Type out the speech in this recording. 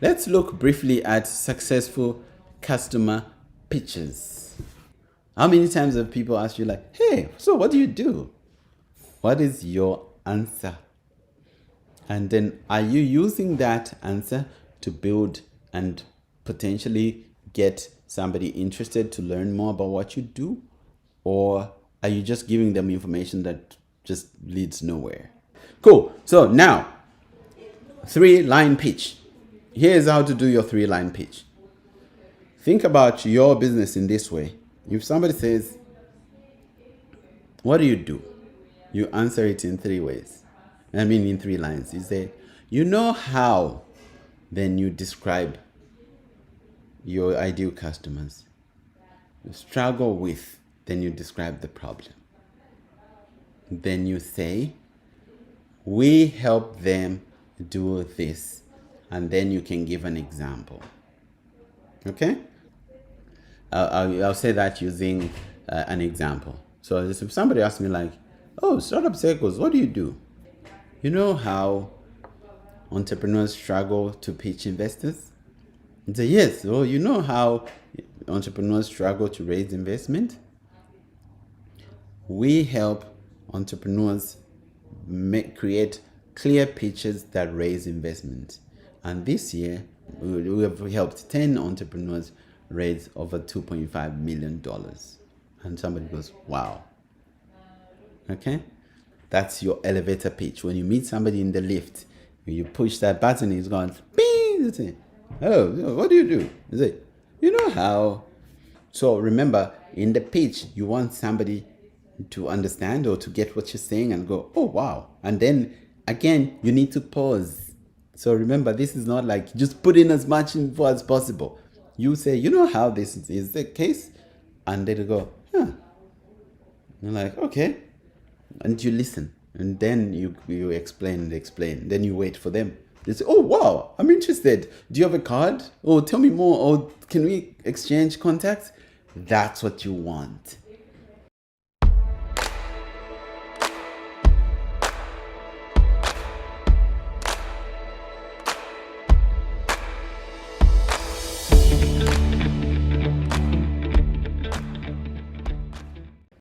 Let's look briefly at successful customer pitches. How many times have people asked you like, hey, so what do you do? What is your answer? And then are you using that answer to build and potentially get somebody interested to learn more about what you do? Or are you just giving them information that just leads nowhere? Cool. So now, 3-line pitch. Here's how to do your 3-line pitch. Think about your business in this way. If somebody says, what do? You answer it in 3 ways. In 3 lines. You say, you know how? Then you describe your ideal customers. You struggle with, then you describe the problem. Then you say, we help them do this. And then you can give an example. Okay? I'll say that using an example. So if somebody asks me like, oh, Startup Circles, what do you do? You know how entrepreneurs struggle to pitch investors? And say, yes. Oh, you know how entrepreneurs struggle to raise investment? We help entrepreneurs create clear pitches that raise investment. And this year, we have helped 10 entrepreneurs raise over $2.5 million. And somebody goes, wow. Okay? That's your elevator pitch. When you meet somebody in the lift, you push that button, he's going, bing! You say, oh, what do? You say, you know how? So remember, in the pitch, you want somebody to understand or to get what you're saying and go, oh, wow. And then, again, you need to pause. So remember, this is not like just put in as much info as possible. You say, you know how this is the case? And they go, huh. You're like, okay. And you listen. And then you explain. Then you wait for them. They say, oh, wow, I'm interested. Do you have a card? Oh, tell me more. Or can we exchange contacts? That's what you want.